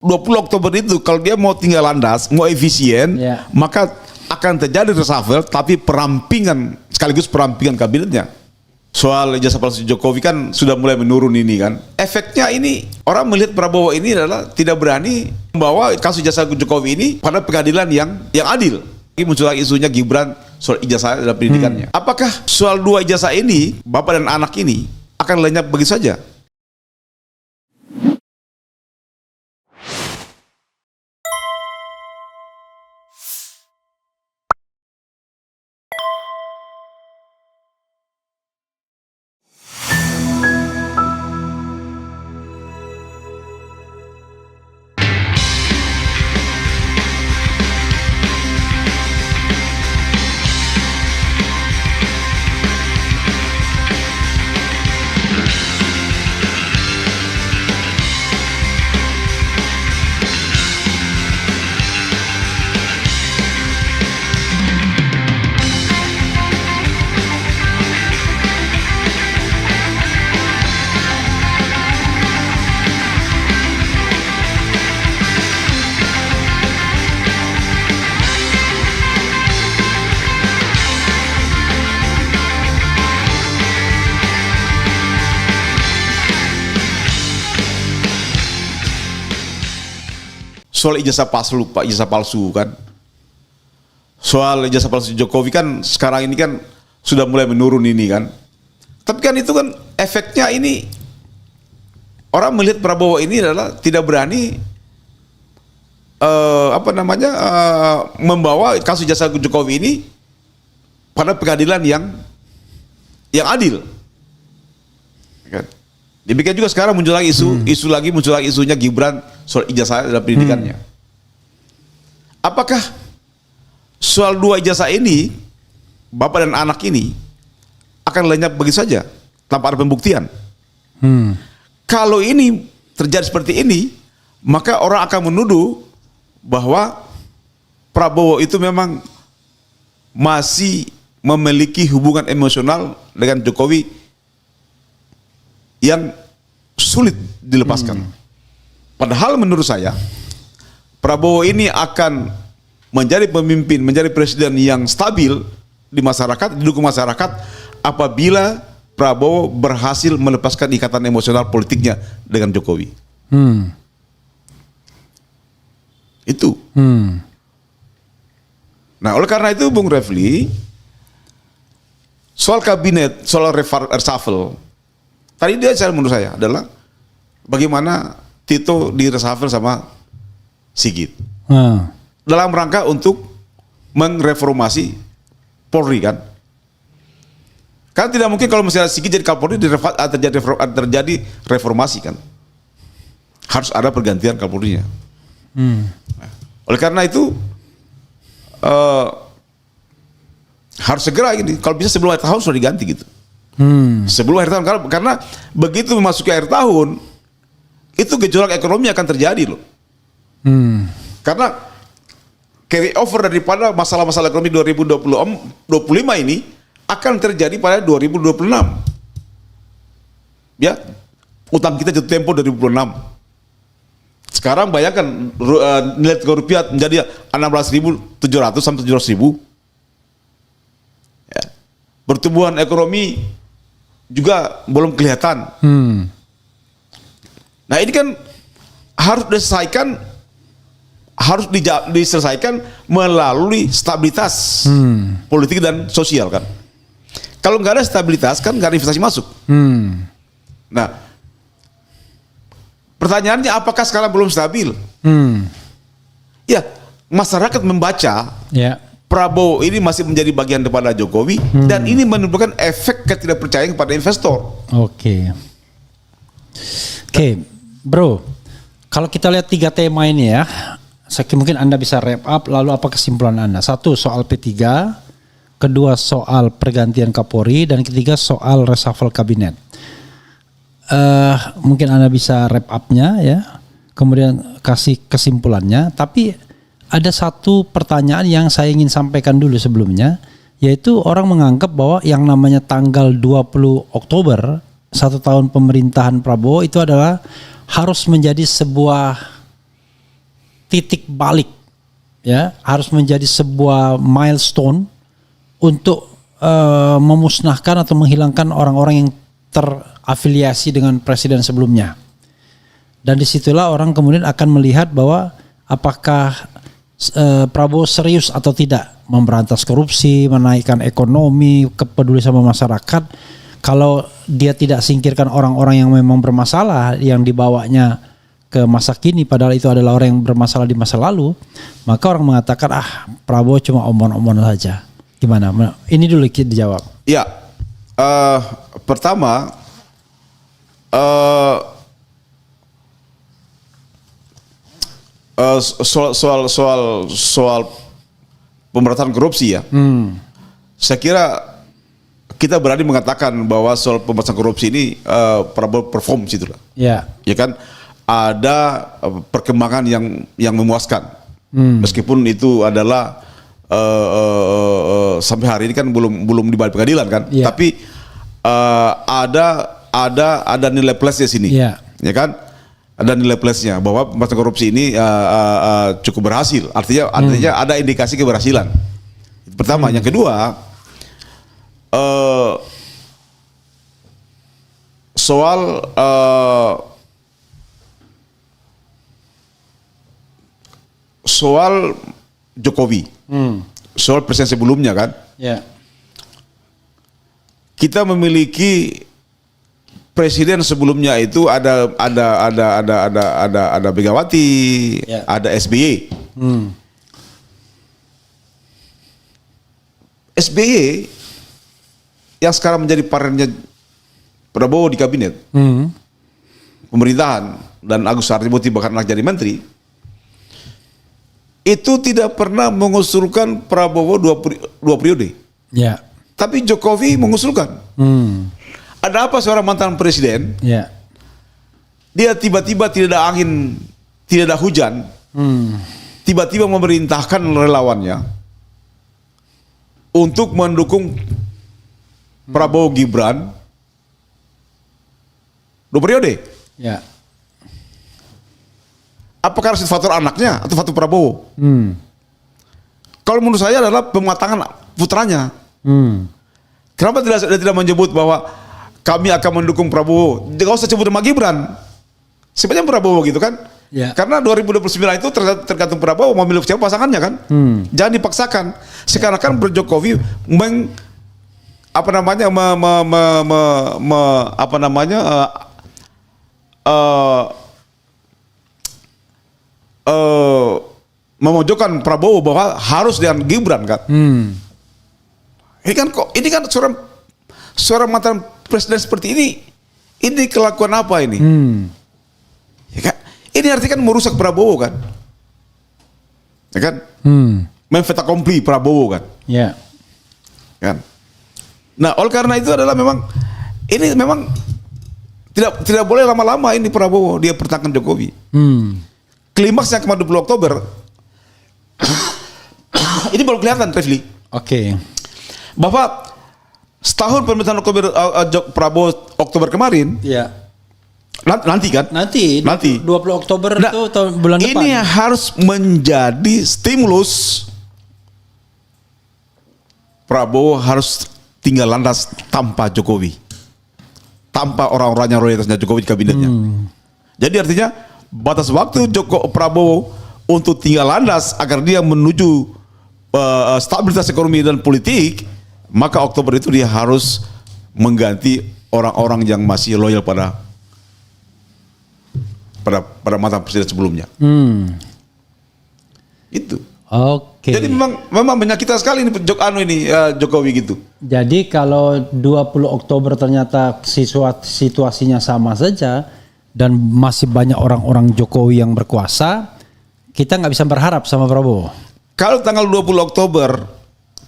20 Oktober itu kalau dia mau tinggal landas, mau efisien, maka akan terjadi reshuffle tapi perampingan sekaligus perampingan kabinetnya. Soal ijazah palsu Jokowi kan sudah mulai menurun ini kan. Efeknya ini orang melihat Prabowo ini adalah tidak berani membawa kasus ijazah Jokowi ini pada pengadilan yang adil. Muncul lagi isunya Gibran soal ijazah dalam pendidikannya. Apakah soal dua ijazah ini, bapak dan anak ini akan lenyap begitu saja? Soal ijazah palsu, Pak, ijazah palsu kan. Soal ijazah palsu Jokowi kan sekarang ini kan sudah mulai menurun ini kan. Tapi kan itu kan efeknya ini orang melihat Prabowo ini adalah tidak berani membawa kasus ijazah Jokowi ini pada pengadilan yang adil. Kan? Demikian juga sekarang muncul lagi isunya Gibran soal ijazah dalam pendidikannya. Apakah soal dua ijazah ini, bapak dan anak ini akan lenyap begitu saja tanpa ada pembuktian? Kalau ini terjadi seperti ini, maka orang akan menuduh bahwa Prabowo itu memang masih memiliki hubungan emosional dengan Jokowi yang sulit dilepaskan. Padahal menurut saya Prabowo ini akan menjadi pemimpin, menjadi presiden yang stabil di masyarakat, didukung masyarakat apabila Prabowo berhasil melepaskan ikatan emosional politiknya dengan Jokowi. Itu. Nah, oleh karena itu Bung Refli, soal kabinet, soal reshuffle, tadi menurut saya adalah bagaimana Tito di reshuffle sama Sigit dalam rangka untuk mengreformasi Polri kan. Karena tidak mungkin kalau misalnya Sigit jadi Kapolri terjadi reformasi kan. Harus ada pergantian Kapolrinya. Oleh karena itu harus segera ini. Kalau bisa sebelum akhir tahun sudah diganti gitu. Sebelum akhir tahun, karena begitu memasuki akhir tahun itu gejolak ekonomi akan terjadi loh. Karena carry over daripada masalah-masalah ekonomi 2025 ini akan terjadi pada 2026. Ya, utang kita jatuh tempo 2026. Sekarang bayangkan nilai tukar rupiah menjadi 16.700 sampai 17.000. Ya. Pertumbuhan ekonomi juga belum kelihatan. Nah ini kan harus diselesaikan melalui stabilitas politik dan sosial kan. Kalau nggak ada stabilitas kan nggak ada investasi masuk. Nah pertanyaannya apakah sekarang belum stabil? Ya masyarakat membaca. Prabowo ini masih menjadi bagian daripada Jokowi dan ini menimbulkan efek ketidakpercayaan kepada investor. Oke, bro. Kalau kita lihat 3 tema ini ya, mungkin Anda bisa wrap up. Lalu apa kesimpulan Anda? 1 soal P3, kedua soal pergantian Kapolri, dan ketiga soal reshuffle kabinet. Mungkin Anda bisa wrap up-nya ya, kemudian kasih kesimpulannya. Tapi ada satu pertanyaan yang saya ingin sampaikan dulu sebelumnya, yaitu orang menganggap bahwa yang namanya tanggal 20 Oktober, 1 tahun pemerintahan Prabowo itu adalah harus menjadi sebuah titik balik, ya, harus menjadi sebuah milestone untuk memusnahkan atau menghilangkan orang-orang yang terafiliasi dengan presiden sebelumnya. Dan disitulah orang kemudian akan melihat bahwa apakah Prabowo serius atau tidak memberantas korupsi, menaikkan ekonomi, peduli sama masyarakat. Kalau dia tidak singkirkan orang-orang yang memang bermasalah yang dibawanya ke masa kini, padahal itu adalah orang yang bermasalah di masa lalu, maka orang mengatakan Prabowo cuma omong-omong saja. Gimana? Ini dulu kita dijawab. Ya, pertama soal pemberantasan korupsi ya. Saya kira kita berani mengatakan bahwa soal pemberantasan korupsi ini Prabowo perform situ lah. Ya. Ya kan, ada perkembangan yang memuaskan. Meskipun itu adalah sampai hari ini kan belum dibawa pengadilan kan. Ya. Tapi ada nilai plus di sini. Ya. Ya kan? Ada nilai plusnya bahwa pemberantasan korupsi ini cukup berhasil. Artinya ada indikasi keberhasilan. Itu pertama. Yang kedua, soal Jokowi, soal presiden sebelumnya kan, Ya. kita memiliki presiden sebelumnya itu ada Megawati, Ya. ada SBY. SBY yang sekarang menjadi partnernya Prabowo di kabinet pemerintahan dan Agus Harimurti bahkan anak jadi menteri, itu tidak pernah mengusulkan Prabowo dua periode. Ya. Tapi Jokowi mengusulkan. Ada apa seorang mantan presiden, Ya. dia tiba-tiba tidak ada angin, tidak ada hujan, tiba-tiba memerintahkan relawannya untuk mendukung Prabowo Gibran 2 periode. Ya. Apakah harus faktor anaknya atau faktor Prabowo? Kalau menurut saya adalah pematangan putranya. Kenapa tidak menyebut bahwa kami akan mendukung Prabowo? Tidak usah sebut nama Gibran. Sebenarnya Prabowo gitu kan? Ya. Karena 2029 itu tergantung Prabowo mau milih siapa pasangannya kan? Jangan dipaksakan. Sekarang kan berJokowi memojokkan Prabowo bahwa harus dengan Gibran kan? Ini kan seorang mantan presiden seperti ini kelakuan apa ini? Ya kan? Ini artinya kan merusak Prabowo kan? Ya kan? Memfait accompli Prabowo kan? Ya. Kan? Nah, oleh karena itu adalah memang tidak boleh lama-lama ini Prabowo dia pertahankan Jokowi. Klimaksnya kemarin 20 Oktober ini baru kelihatan, Refli. Oke. Bahwa setahun pemerintahan Prabowo Oktober kemarin, Ya. nanti kan? Nanti 20 Oktober itu tahun bulan depan. Ini harus menjadi stimulus. Prabowo harus tinggal landas tanpa Jokowi, tanpa orang-orangnya loyalitasnya Jokowi di kabinetnya. Jadi artinya batas waktu Prabowo untuk tinggal landas agar dia menuju stabilitas ekonomi dan politik, maka Oktober itu dia harus mengganti orang-orang yang masih loyal pada mantan presiden sebelumnya. Itu. Oke. Jadi memang menyakitkan sekali ini Jokowi gitu. Jadi kalau 20 Oktober ternyata situasinya sama saja dan masih banyak orang-orang Jokowi yang berkuasa, kita nggak bisa berharap sama Prabowo. Kalau tanggal 20 Oktober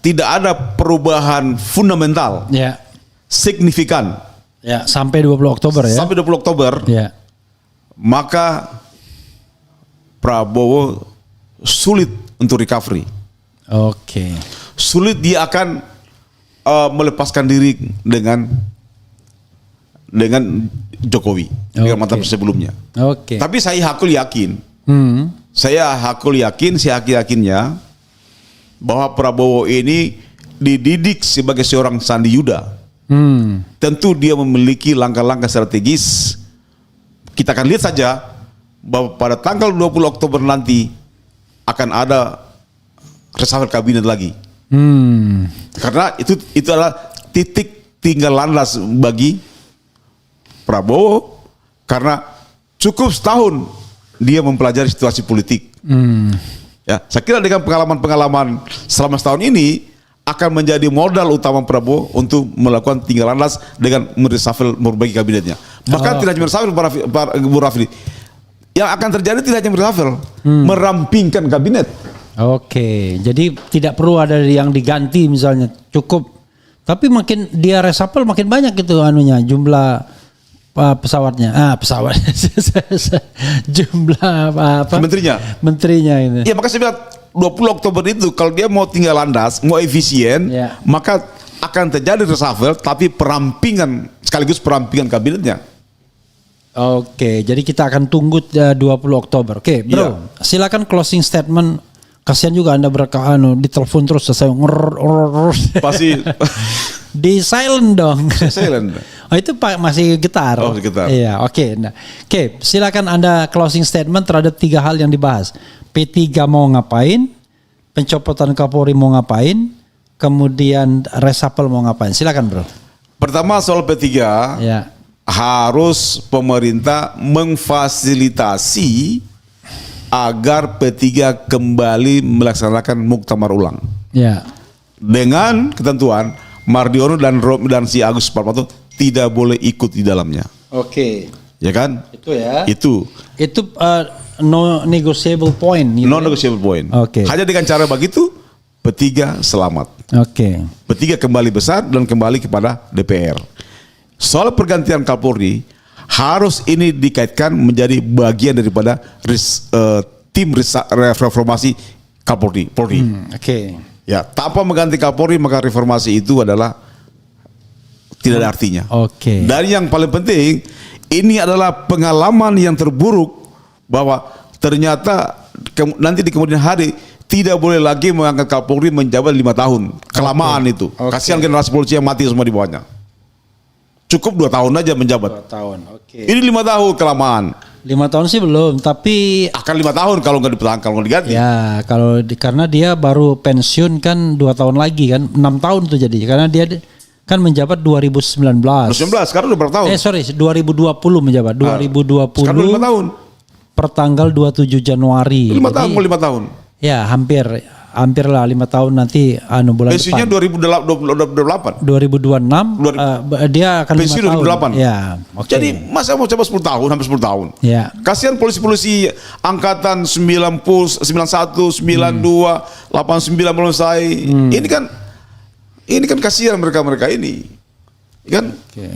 tidak ada perubahan fundamental, Ya. signifikan, Ya, sampai 20 Oktober ya. sampai 20 Oktober, Ya. maka Prabowo sulit untuk recovery. Oke. Sulit dia akan melepaskan diri dengan Jokowi, dengan mantan presiden sebelumnya. Oke. Tapi saya yakin saya yakinnya bahwa Prabowo ini dididik sebagai seorang Sandi Yuda. Tentu dia memiliki langkah-langkah strategis. Kita akan lihat saja bahwa pada tanggal 20 Oktober nanti akan ada reshuffle kabinet lagi. Karena itu adalah titik tinggal landas bagi Prabowo, karena cukup setahun dia mempelajari situasi politik. Ya, saya kira dengan pengalaman selama setahun ini akan menjadi modal utama Prabowo untuk melakukan tinggal landas dengan mereshuffle berbagai kabinetnya. Bahkan tidak hanya mereshuffle, Bu Rafli. Yang akan terjadi tidak hanya mereshuffle, merampingkan kabinet. Oke, jadi tidak perlu ada yang diganti misalnya, cukup. Tapi makin dia reshuffle makin banyak itu anunya, jumlah pesawatnya. Jumlah apa? Menterinya ini. Ya, maka saya bilang 20 Oktober itu kalau dia mau tinggal landas, mau efisien, maka akan terjadi reshuffle tapi sekaligus perampingan kabinetnya. Oke, jadi kita akan tunggu 20 Oktober. Oke, bro, silakan closing statement. Kasihan juga Anda ditelepon terus saya pasti di silent dong. Silent. Oh, itu Pak masih getar. Oh, getar. Iya, oke. Nah, oke, silakan Anda closing statement terhadap 3 hal yang dibahas. P3 mau ngapain? Pencopotan Kapolri mau ngapain? Kemudian reshuffle mau ngapain? Silakan, bro. Pertama soal P3. Ya. Harus pemerintah memfasilitasi agar P3 kembali melaksanakan muktamar ulang. Ya. Dengan ketentuan Mardiono dan si Agus Parmanto tidak boleh ikut di dalamnya. Oke. Ya kan? Itu ya. Itu no negotiable point. Gitu non negotiable point. Oke. Hanya dengan cara begitu P3 selamat. Oke. P3 kembali besar dan kembali kepada DPR. Soal pergantian Kapolri harus ini dikaitkan menjadi bagian daripada tim reformasi Kapolri. Oke. Ya, tanpa mengganti Kapolri maka reformasi itu adalah tidak ada artinya. Oke. Dan yang paling penting ini adalah pengalaman yang terburuk bahwa ternyata nanti di kemudian hari tidak boleh lagi mengangkat Kapolri menjabat 5 tahun. Kelamaan itu. Kasihan generasi polisi yang mati semua di bawahnya. Cukup 2 tahun aja menjabat. 2 tahun. Oke. Ini 5 tahun kelamaan. 5 tahun sih belum, tapi akan 5 tahun kalau nggak dipertahankan, kalau nggak diganti. Ya, karena dia baru pensiun kan 2 tahun lagi kan, 6 tahun tuh jadi. Karena dia kan menjabat 2019. 2019, sekarang udah berapa tahun? 2020 menjabat. 2020. Sekarang 5 tahun. Per tanggal 27 Januari. 5 tahun, mau 5 tahun. Ya, hampir lah 5 tahun nanti bulan pensiunnya depan. 2028. 2026 dia akan 5 tahun. 2028. Ya, oke. Jadi masa mau coba 10 tahun, hampir 10 tahun. Ya. Kasihan polisi-polisi angkatan 90, 91, 92, 89 belum selesai. Ini kan kasihan mereka ini. Kan? Oke.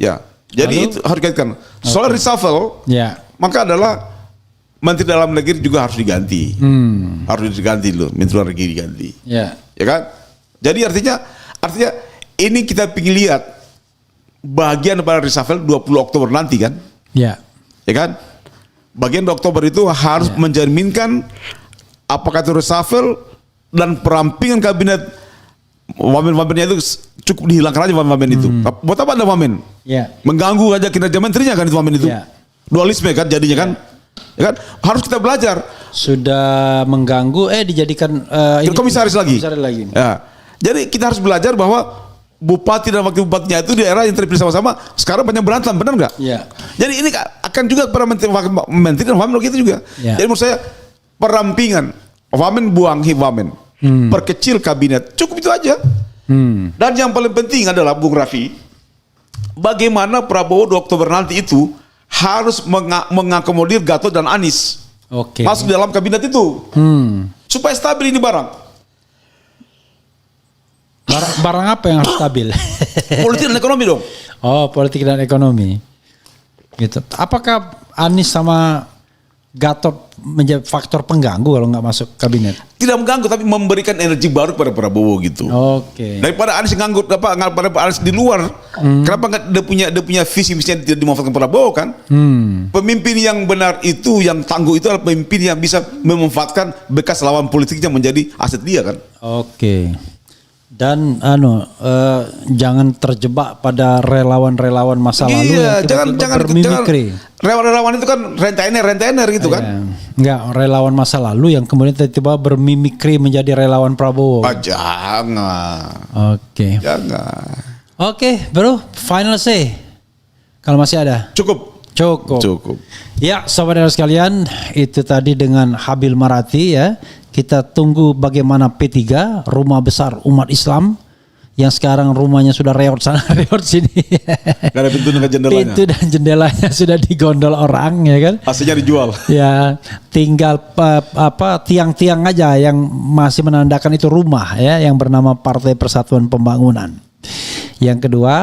Ya. Jadi itu harus dikaitkan. Soal reshuffle, maka adalah Menteri Dalam Negeri juga harus diganti. Harus diganti loh, Menteri Luar Negeri diganti. Ya kan? Jadi artinya ini kita ingin lihat bagian pada reshuffle 20 Oktober nanti kan? Ya kan? Bagian Oktober itu harus menjaminkan apakah itu reshuffle dan perampingan kabinet wamen-wamennya itu cukup dihilangkan aja wamen itu. Buat apa ada wamen? Mengganggu aja kinerja menterinya kan itu wamen itu. Dualisme kan jadinya kan? Ya kan? Harus kita belajar. Sudah mengganggu dijadikan komisaris lagi. Ya. Jadi kita harus belajar bahwa bupati dan wakil bupatinya itu di daerah yang terpilih sama-sama sekarang banyak berantem, benar nggak? Ya. Jadi ini akan juga para menteri dan wamen begitu juga. Ya. Jadi menurut saya perampingan wamen buang wamen, perkecil kabinet, cukup itu aja. Dan yang paling penting adalah Bung Raffi, bagaimana Prabowo 2 Oktober nanti itu harus mengakomodir Gatot dan Anies masuk dalam kabinet itu supaya stabil ini barang apa yang harus stabil? Politik dan ekonomi dong. Oh, politik dan ekonomi gitu. Apakah Anies sama Gatot menjadi faktor pengganggu kalau nggak masuk kabinet? tidak mengganggu tapi memberikan energi baru pada Prabowo gitu. Oke. Daripada Anies nganggur pada Anies di luar, kenapa nggak dia punya visi misinya tidak dimanfaatkan Prabowo kan? Pemimpin yang benar itu, yang tangguh itu adalah pemimpin yang bisa memanfaatkan bekas lawan politiknya menjadi aset dia kan? Oke. Dan jangan terjebak pada relawan-relawan masa lalu yang tiba-tiba bermimikri. Relawan itu kan rentenir gitu kan? Enggak, relawan masa lalu yang kemudian tiba-tiba bermimikri menjadi relawan Prabowo. Jangan. Oke. Jangan. Oke, bro, final say. Kalau masih ada. Cukup. Ya, saudara sekalian, itu tadi dengan Habil Marati ya. Kita tunggu bagaimana P3, rumah besar umat Islam, yang sekarang rumahnya sudah reot sana reot sini. Gak ada pintu dan jendelanya. Pintu dan jendelanya sudah digondol orang ya kan. Aslinya dijual. Ya, tinggal tiang-tiang aja yang masih menandakan itu rumah ya, yang bernama Partai Persatuan Pembangunan. Yang kedua,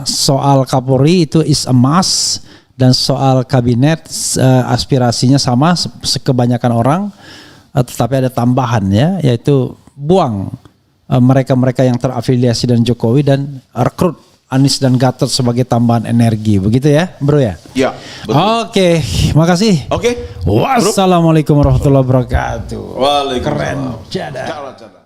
soal Kapolri itu is a must, dan soal kabinet aspirasinya sama kebanyakan orang, tetapi ada tambahan ya, yaitu buang mereka-mereka yang terafiliasi dengan Jokowi dan rekrut Anies dan Gatot sebagai tambahan energi, begitu ya, bro ya? Ya. Oke, makasih. Oke. Wassalamualaikum warahmatullahi wabarakatuh. Waalaikumsalam. Keren. Jadah. Cara.